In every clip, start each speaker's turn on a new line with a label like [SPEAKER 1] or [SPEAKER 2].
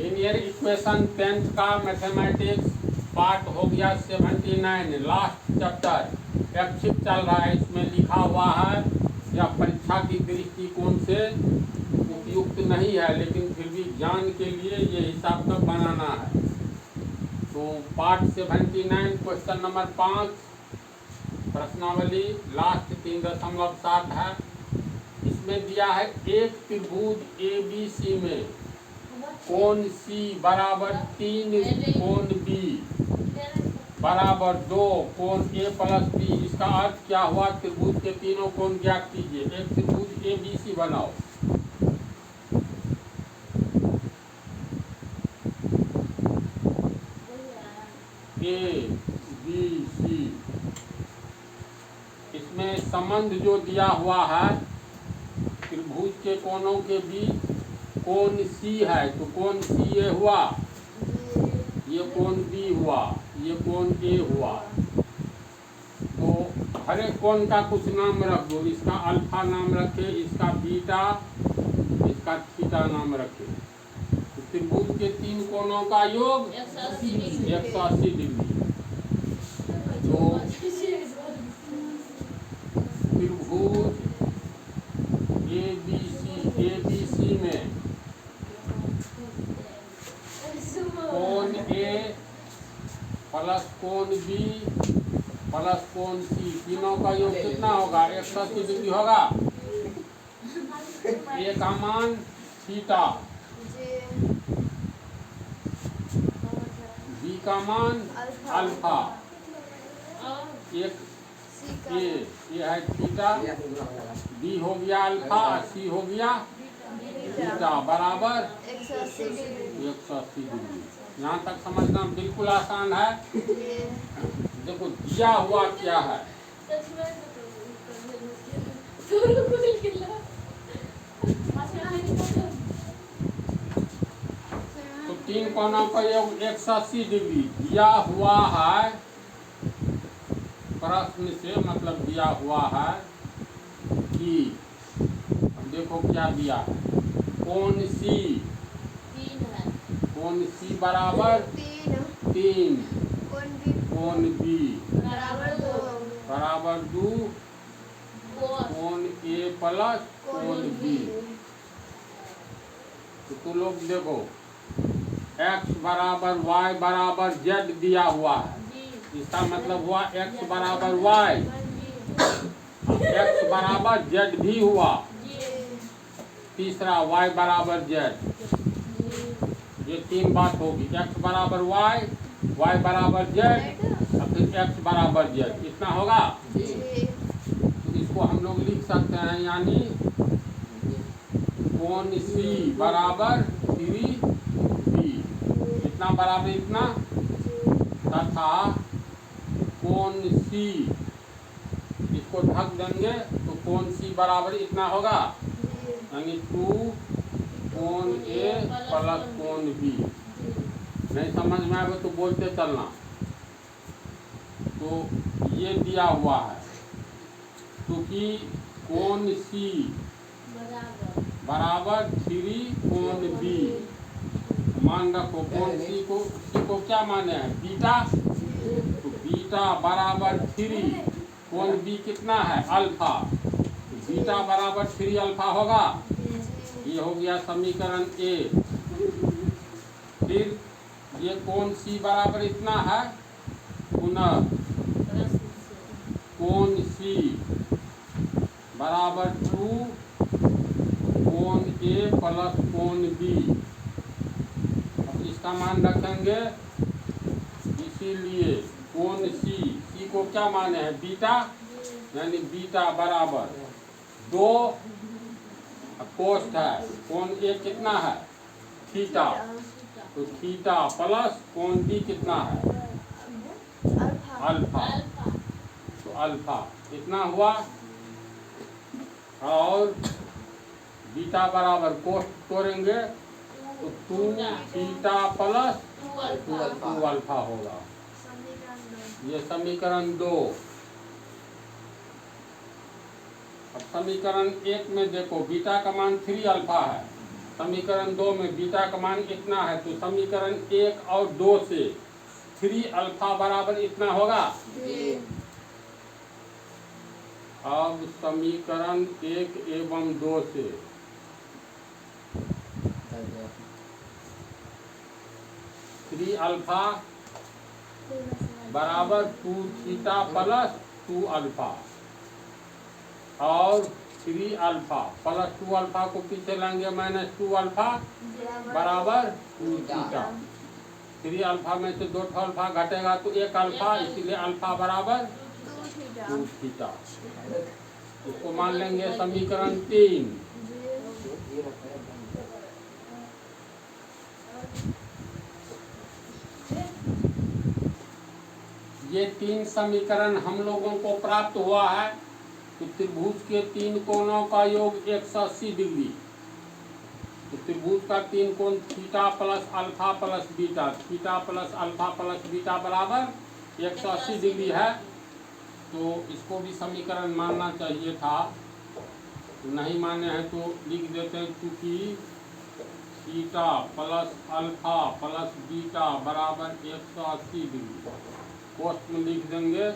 [SPEAKER 1] Linear equation 10th का mathematics part हो गया 79, लास्ट चैप्टर एक्सिप चल रहा है। इसमें लिखा हुआ है या परीक्षा की दृष्टिकोण से उपयुक्त नहीं है, लेकिन फिर भी ज्ञान के लिए ये हिसाब तक बनाना है। तो पार्ट 79 क्वेश्चन नंबर 5 प्रश्नावली लास्ट 3.7 है। इसमें दिया है एक त्रिभुज ABC में कोण C बराबर 3 कोण B बराबर 2 कोण A प्लस B। इसका अर्थ क्या हुआ? त्रिभुज के तीनों कोण ज्ञात कीजिए। एक त्रिभुज ABC बनाओ। ABC इसमें संबंध जो दिया हुआ है त्रिभुज के कोणों के बीच कोण C है, तो कोण C ये हुआ, ये कोण B हुआ, ये कोण A हुआ। तो हर एक कोण का कुछ नाम रख दो। इसका अल्फा नाम रखे, इसका बीटा, इसका थीटा नाम रखे। तो त्रिभुज के तीन कोणों का योग 180 डिग्री। तो त्रिभुज ABC में कोण A प्लस कोण B प्लस कोण C तीनों का योग कितना होगा? 180 डिग्री होगा। A का मान थीटा, B का मान अल्फा, एक ये है थीटा, B हो गया अल्फा, C हो गया थीटा बराबर 180 डिग्री। यहाँ तक समझना बिल्कुल आसान है। देखो दिया हुआ क्या है, तो तीन कोणों का योग 180 डिग्री दिया हुआ है। प्रश्न से मतलब दिया हुआ है कि देखो क्या दिया है, कोण C, कोण C बराबर 3 कोण B बराबर 2 कोण A प्लस कोण B। तो तुम लोग देखो x बराबर y बराबर z दिया हुआ है। इसका मतलब हुआ x बराबर y, x बराबर z भी हुआ। तीसरा y बराबर z, ये तीन बात होगी। x बराबर y, y बराबर z और फिर x बराबर z, इतना होगा। तो इसको हम लोग लिख सकते हैं, यानी कोण C बराबर 3b, इतना बराबर इतना, तथा कोण C इसको ढक देंगे तो कोण C बराबर इतना होगा, यानी 2 कोण A प्लस कोण B। नहीं समझ में आएगा तो बोलते चलना। तो ये दिया हुआ है, क्योंकि कोण C बराबर 3 कोण B। मान रखो कोण C को क्या माने हैं? बीटा। तो बीटा बराबर 3 कोण B कितना है? अल्फा। तो बीटा बराबर 3 अल्फा होगा। ये हो गया समीकरण A। फिर ये कोण C बराबर इतना है, पुनः कोण C बराबर 2 कोण A प्लस कोण B। अब इसका मान रखेंगे, इसीलिए कोण C को क्या माने हैं? बीटा, यानी बीटा बराबर 2 कोष्ठ है, कोण A कितना है? थीटा। तो थीटा प्लस कोण B कितना है? अल्फा। तो अल्फा कितना हुआ? और बीटा बराबर कोष्ठ तोड़ेंगे तो 2 थीटा प्लस 2 अल्फा होगा। ये समीकरण 2। अब समीकरण 1 में देखो बीटा का मान 3 अल्फा है, समीकरण 2 में बीटा का मान इतना है, तो समीकरण 1 और 2 से 3 अल्फा बराबर इतना होगा। अब समीकरण 1 एवं 2 से 3 अल्फा बराबर 2 थीटा प्लस 2 अल्फा और 3 अल्फा प्लस 2 अल्फा को पीछे लाएंगे माइनस 2 अल्फा बराबर 2 थीटा। 3 अल्फा में से 2 अल्फा घटेगा तो 1 अल्फा, इसीलिए अल्फा बराबर 2 थीटा। इसको मान लेंगे समीकरण 3। ये 3 समीकरण हम लोगों को प्राप्त हुआ है। तो त्रिभुज के 3 कोणों का योग 180 डिग्री। तो त्रिभुज का 3 कोण theta plus alpha plus beta, theta plus alpha plus beta बराबर 180 डिग्री है। तो इसको भी समीकरण मानना चाहिए था, नहीं माने हैं तो लिख देते हैं, क्योंकि theta plus alpha plus beta बराबर 180 डिग्री। कोष्ठ में लिख देंगे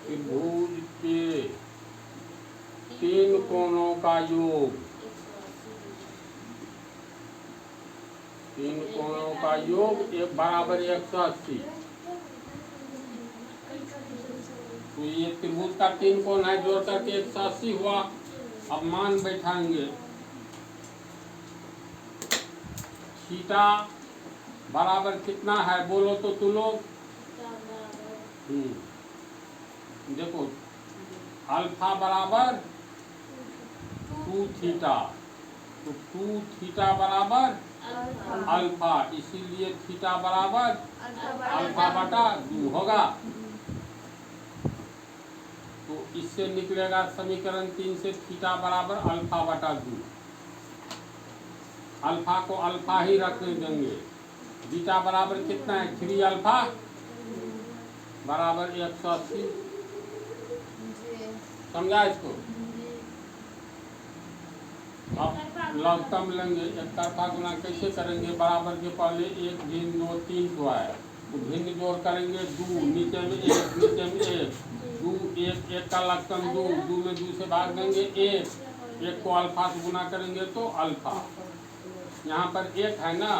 [SPEAKER 1] त्रिभुज के 3 कोणों का योग, 3 कोणों का योग एक बराबर 180। तो ये त्रिभुज का 3 कोण है, जोड़ करके 180 हुआ। अब मान बैठाएंगे, थीटा बराबर कितना है बोलो तो तू लोग। देखो अल्फा बराबर 2 थीटा, तो 2 थीटा बराबर अल्फा, इसीलिए थीटा बराबर अल्फा बटा 2 होगा। तो इससे निकलेगा समीकरण 3 से थीटा बराबर अल्फा बटा 2। अल्फा को अल्फा ही रखने देंगे। बीटा बराबर कितना है, 3 अल्फा बराबर 180। समझा इसको। अब लघुत्तम लेंगे, एक तरफा गुना कैसे करेंगे, बराबर के पहले 1 भिन्न 2 3 तो आए, तो भिन्न जोड़ करेंगे 2, नीचे में 1 नीचे में 1, 2 1 1 का लघुत्तम 2, 2 में 2 से भाग देंगे 1 को अल्फा से गुना करेंगे तो अल्फा। यहाँ पर 1 है ना,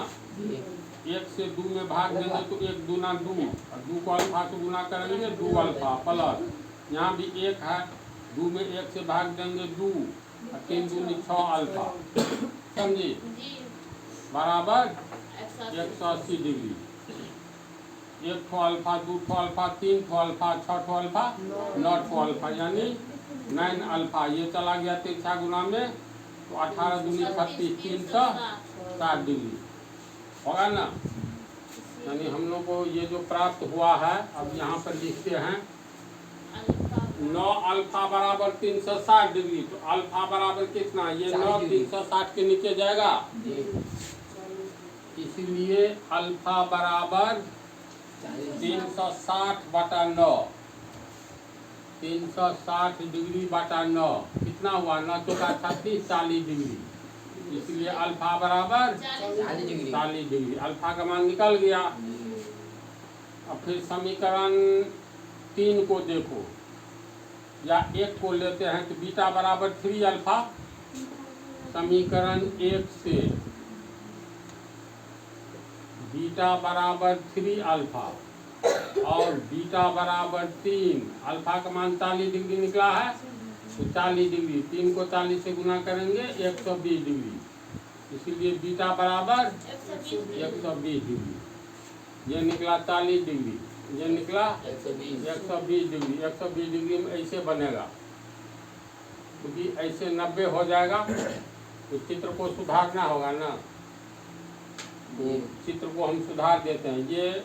[SPEAKER 1] 1 से 2 में भाग देंगे तो 1 दूना 2, और 2 को अल्फा से गुना करेंगे 2 अल्फा प्लस, यहाँ भी 1 है, 2 में 1 से भाग देंगे 2, और 3 दूनी 6 अल्फा। समझी, बराबर 180 डिग्री। 1 ठो अल्फा, 2 ठो अल्फा, 3 ठो अल्फा, 6 ठो अल्फा, 9 ठो अल्फा, यानी 9 अल्फा। ये चला गया तिरछा गुना में, तो 18 दूनी 36, 360 डिग्री होगा ना। यानी हम लोग को ये जो प्राप्त हुआ है, अब यहाँ पर लिखते हैं 9 अल्फा बराबर 360 डिग्री। तो अल्फा बराबर कितना, ये 9 360 के नीचे जाएगा, इसीलिए अल्फा बराबर 360 बटा 9, 360 डिग्री बटा 9 कितना हुआ, 9 चौका 36, 40 डिग्री। इसलिए अल्फा बराबर 40 डिग्री। अल्फा का मान निकल गया। अब फिर समीकरण 3 को देखो, या 1 को लेते हैं, तो बीटा बराबर 3 अल्फा। समीकरण 1 से बीटा बराबर 3 अल्फा और बीटा बराबर 3, अल्फा का मान 40 डिग्री निकला है, तो 40 डिग्री 3 को 40 से गुना करेंगे 120 डिग्री, इसीलिए बीटा बराबर 120 डिग्री। ये निकला 40 डिग्री, ये निकला 120 डिग्री। 120 डिग्री में ऐसे बनेगा, क्योंकि ऐसे 90 हो जाएगा, तो चित्र को सुधारना होगा ना। तो चित्र को हम सुधार देते हैं। ये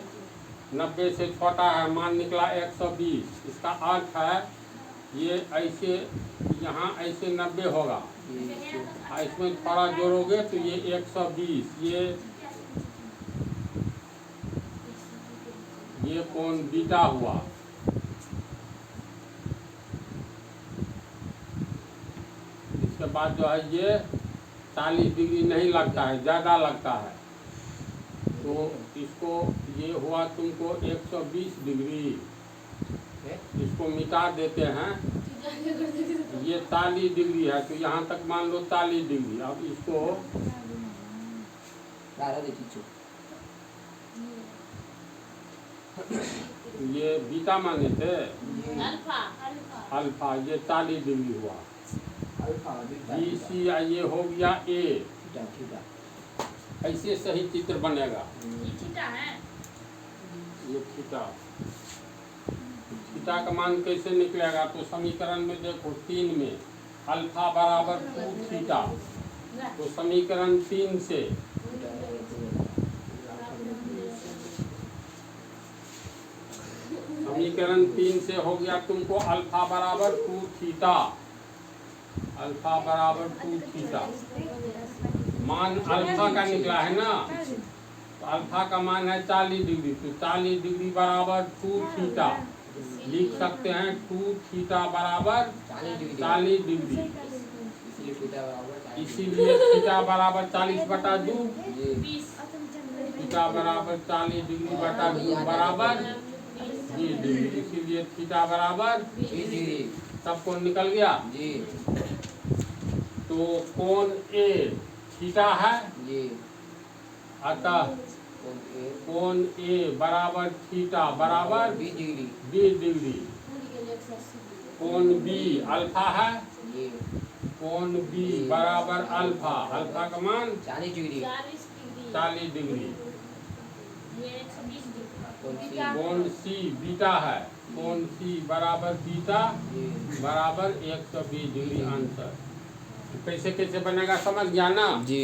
[SPEAKER 1] 90 से छोटा है, मान निकला 120। इसका अर्थ है ये ऐसे, यहाँ ऐसे 90 होगा, इसमें थोड़ा जोड़ोगे तो ये 120। ये कोण बीटा हुआ। इसके बाद जो है ये 40 डिग्री नहीं लगता है, ज़्यादा लगता है। तो इसको ये हुआ तुमको 120 डिग्री, इसको मिटा देते हैं। ये 40 डिग्री है तो यहाँ तक मान लो 40 डिग्री। अब इसको ये बीटा माने थे, अल्फा, ये 40 डिग्री हुआ। BC ये हो गया A, ऐसे सही चित्र बनेगा। ये थीटा, थीटा का मान कैसे निकलेगा? तो समीकरण में देखो 3 में अल्फा बराबर 2 थीटा, तो समीकरण 3 से समीकरण 3 से हो गया तुमको अल्फा बराबर 2 थीटा, अल्फा बराबर 2 थीटा। मान अल्फा का निकला है ना, तो अल्फा का मान है 40 डिग्री, तो 40 डिग्री बराबर 2 थीटा लिख सकते हैं। 2 थीटा बराबर 40 डिग्री, इसीलिए थीटा बराबर 40/2, थीटा बराबर 40 डिग्री बटा 2 बराबर 20 डिग्री, इसीलिए थीटा बराबर 20 डिग्री। सबको निकल गया जी। तो कोण A थीटा है, अतः कोण A बराबर थीटा बराबर 20 डिग्री। कोण B अल्फा है, कोण B बराबर अल्फा, अल्फा का मान 40 डिग्री। कोण C बीटा है, कोण C बराबर बीटा बराबर 120 डिग्री आंसर। कैसे कैसे बनेगा समझ गया ना जी।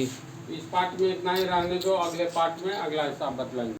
[SPEAKER 1] इस पार्ट में इतना ही रहने दो, अगले पार्ट में अगला हिसाब बतलाएंगे।